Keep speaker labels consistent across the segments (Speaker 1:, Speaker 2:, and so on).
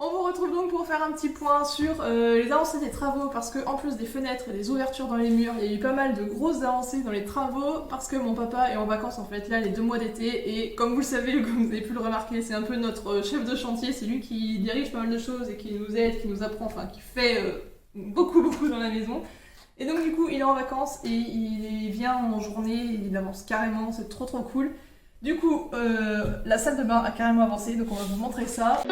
Speaker 1: On vous retrouve donc pour faire un petit point sur les avancées des travaux parce que en plus des fenêtres et des ouvertures dans les murs, il y a eu pas mal de grosses avancées dans les travaux parce que mon papa est en vacances en fait là les 2 mois d'été et comme vous le savez, comme vous avez pu le remarquer, c'est un peu notre chef de chantier, c'est lui qui dirige pas mal de choses et qui nous aide, qui nous apprend, enfin qui fait beaucoup dans la maison. Et donc du coup il est en vacances et il vient en journée, il avance carrément, c'est trop cool. Du coup la salle de bain a carrément avancé donc on va vous montrer ça.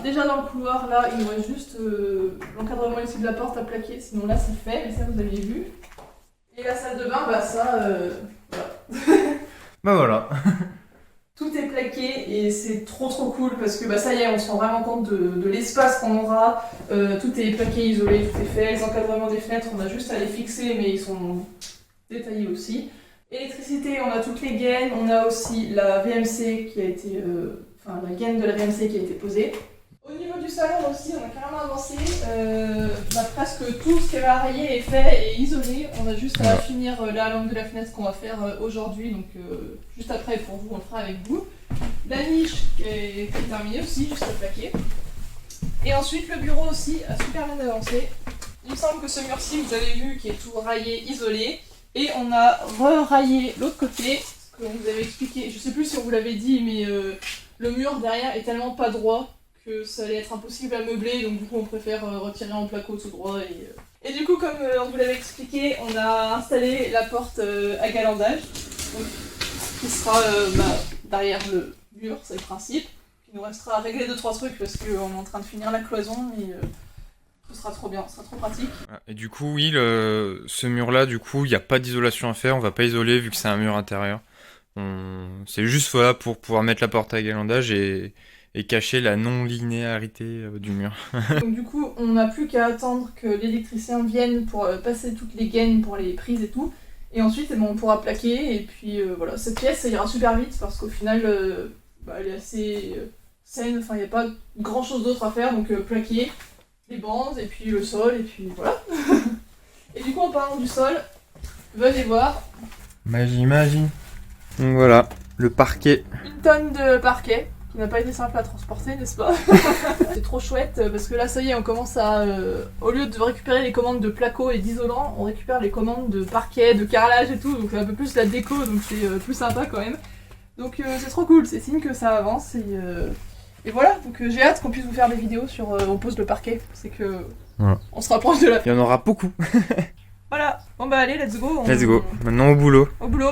Speaker 1: Déjà dans le couloir là, il nous reste juste l'encadrement ici de la porte à plaquer, sinon là c'est fait, mais ça vous aviez vu. Et la salle de bain, bah ça, voilà.
Speaker 2: Bah voilà.
Speaker 1: Tout est plaqué et c'est trop cool parce que bah ça y est, on se rend vraiment compte de l'espace qu'on aura. Tout est plaqué, isolé, tout est fait. Les encadrements des fenêtres, on a juste à les fixer, mais ils sont détaillés aussi. Électricité, on a toutes les gaines, on a aussi la VMC qui a été, enfin la gaine de la VMC qui a été posée. Au niveau du salon aussi, on a carrément avancé. Presque tout ce qui avait à rayer est fait et isolé. On a juste à finir la lampe de la fenêtre qu'on va faire aujourd'hui. Donc juste après pour vous, on le fera avec vous. La niche qui est terminée aussi, juste à plaquer. Et ensuite le bureau aussi a super bien avancé. Il me semble que ce mur-ci, vous avez vu, qui est tout raillé, isolé. Et on a re-raillé l'autre côté, ce qu'on vous avait expliqué. Je sais plus si on vous l'avait dit, mais le mur derrière est tellement pas droit que ça allait être impossible à meubler, donc du coup on préfère retirer en placo tout droit. Et du coup, comme on vous l'avait expliqué, on a installé la porte à galandage, donc, qui sera derrière le mur, c'est le principe. Il nous restera à régler 2-3 trucs parce qu'on est en train de finir la cloison, mais ce sera trop bien, ce sera trop pratique.
Speaker 2: Et du coup, oui, ce mur-là, du coup, il n'y a pas d'isolation à faire, on va pas isoler vu que c'est un mur intérieur. C'est juste voilà, pour pouvoir mettre la porte à galandage et cacher la non-linéarité du mur.
Speaker 1: Donc du coup, on n'a plus qu'à attendre que l'électricien vienne pour passer toutes les gaines pour les prises et tout. Et ensuite, on pourra plaquer. Et puis voilà, cette pièce, ça ira super vite parce qu'au final, elle est assez saine. Enfin, il n'y a pas grand-chose d'autre à faire. Donc plaquer, les bandes, et puis le sol, et puis voilà. Et du coup, en parlant du sol, venez voir.
Speaker 2: Magie. Donc voilà, le parquet.
Speaker 1: 1 tonne de parquet. Qui n'a pas été simple à transporter, n'est-ce pas? C'est trop chouette parce que là ça y est, on commence à, au lieu de récupérer les commandes de placo et d'isolant, on récupère les commandes de parquet, de carrelage et tout, donc c'est un peu plus la déco, donc c'est plus sympa quand même. Donc c'est trop cool, c'est signe que ça avance et voilà, donc j'ai hâte qu'on puisse vous faire des vidéos sur on pose le parquet, c'est que on se rapproche de la...
Speaker 2: Il y en aura beaucoup.
Speaker 1: Voilà, bon bah allez, let's go.
Speaker 2: Let's go, maintenant au boulot.
Speaker 1: Au boulot.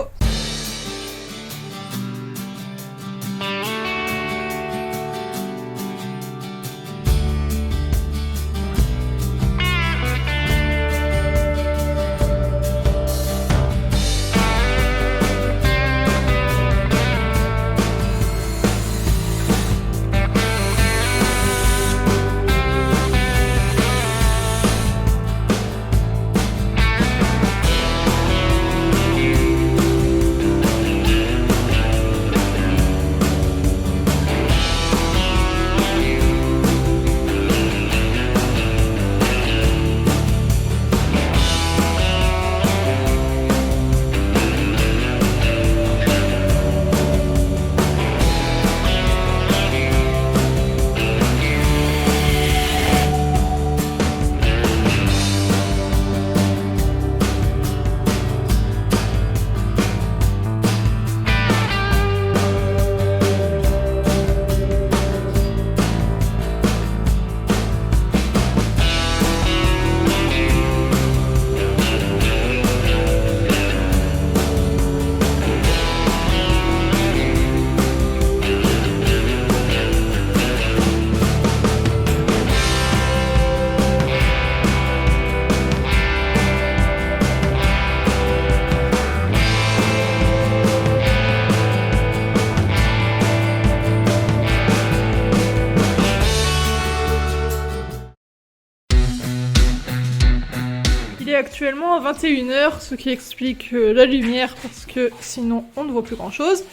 Speaker 1: est actuellement à 21h, ce qui explique la lumière parce que sinon on ne voit plus grand chose.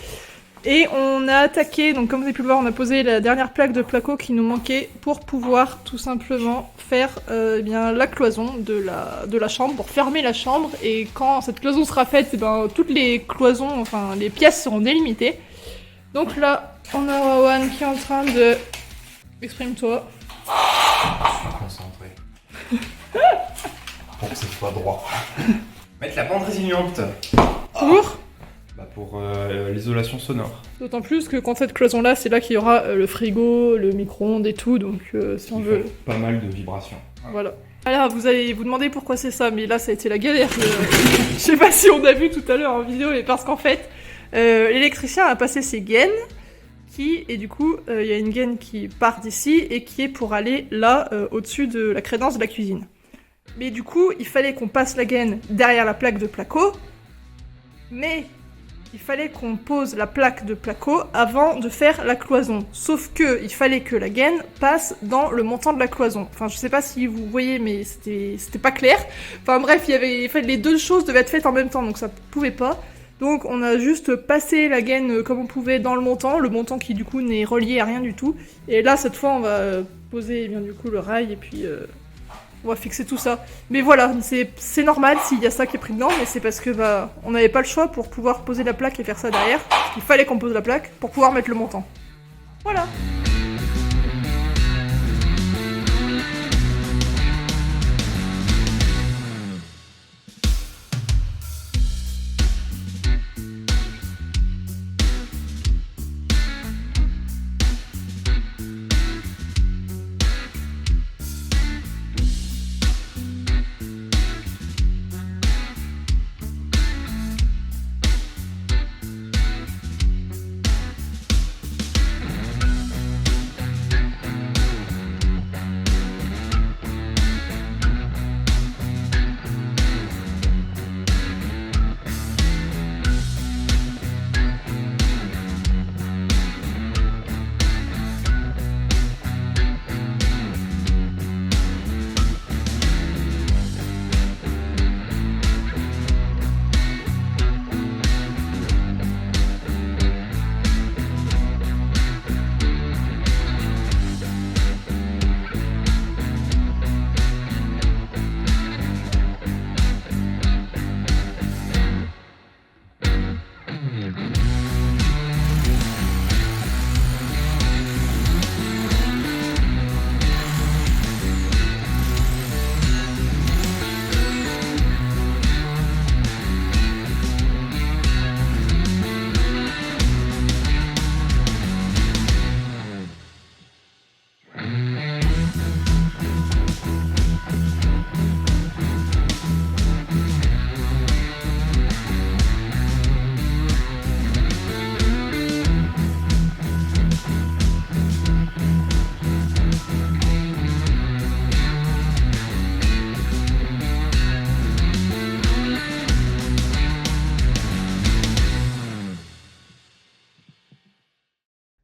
Speaker 1: Et on a attaqué, donc comme vous avez pu le voir, on a posé la dernière plaque de placo qui nous manquait pour pouvoir tout simplement faire eh bien, la cloison de la chambre, pour fermer la chambre. Et quand cette cloison sera faite, eh ben, toutes les cloisons, enfin les pièces seront délimitées. Donc là, on a Rowan qui est en train de... Exprime-toi.
Speaker 2: Je suis concentré. Pour que ce soit droit. Mettre la bande résiliente.
Speaker 1: Pour
Speaker 2: Pour l'isolation sonore.
Speaker 1: D'autant plus que quand cette cloison-là, c'est là qu'il y aura le frigo, le micro-ondes et tout, donc si on veut...
Speaker 2: Pas mal de vibrations.
Speaker 1: Voilà. Alors, vous allez vous demander pourquoi c'est ça, mais là, ça a été la galère. Je sais pas si on a vu tout à l'heure en vidéo, mais parce qu'en fait, l'électricien a passé ses gaines, et du coup, il y a une gaine qui part d'ici, et qui est pour aller là, au-dessus de la crédence de la cuisine. Mais du coup, il fallait qu'on passe la gaine derrière la plaque de placo, mais... il fallait qu'on pose la plaque de placo avant de faire la cloison. Sauf que il fallait que la gaine passe dans le montant de la cloison. Enfin, je sais pas si vous voyez, mais c'était pas clair. Enfin bref, les deux choses devaient être faites en même temps, donc ça pouvait pas. Donc on a juste passé la gaine comme on pouvait dans le montant qui du coup n'est relié à rien du tout. Et là, cette fois, on va poser bien du coup le rail et puis... on va fixer tout ça. Mais voilà, c'est normal s'il y a ça qui est pris dedans, mais c'est parce que on n'avait pas le choix pour pouvoir poser la plaque et faire ça derrière. Il fallait qu'on pose la plaque pour pouvoir mettre le montant. Voilà.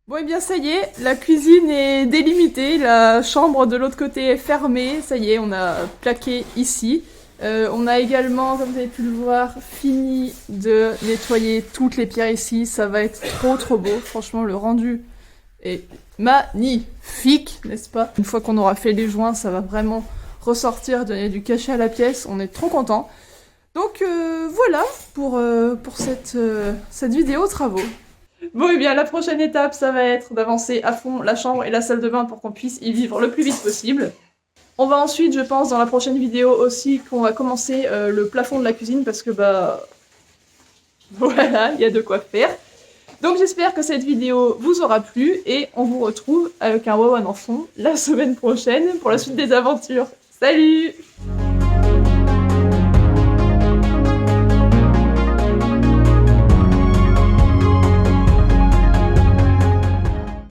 Speaker 1: Bon, et bien ça y est, la cuisine est délimitée, la chambre de l'autre côté est fermée, ça y est, on a plaqué ici. On a également, comme vous avez pu le voir, fini de nettoyer toutes les pierres ici, ça va être trop beau, franchement le rendu est magnifique, n'est-ce pas? Une fois qu'on aura fait les joints, ça va vraiment ressortir, donner du cachet à la pièce, on est trop contents. Donc voilà pour cette vidéo travaux. Bon, et bien la prochaine étape, ça va être d'avancer à fond la chambre et la salle de bain pour qu'on puisse y vivre le plus vite possible. On va ensuite, je pense, dans la prochaine vidéo aussi, qu'on va commencer le plafond de la cuisine parce que voilà, il y a de quoi faire. Donc j'espère que cette vidéo vous aura plu et on vous retrouve avec un Wawan en fond la semaine prochaine pour la suite des aventures. Salut!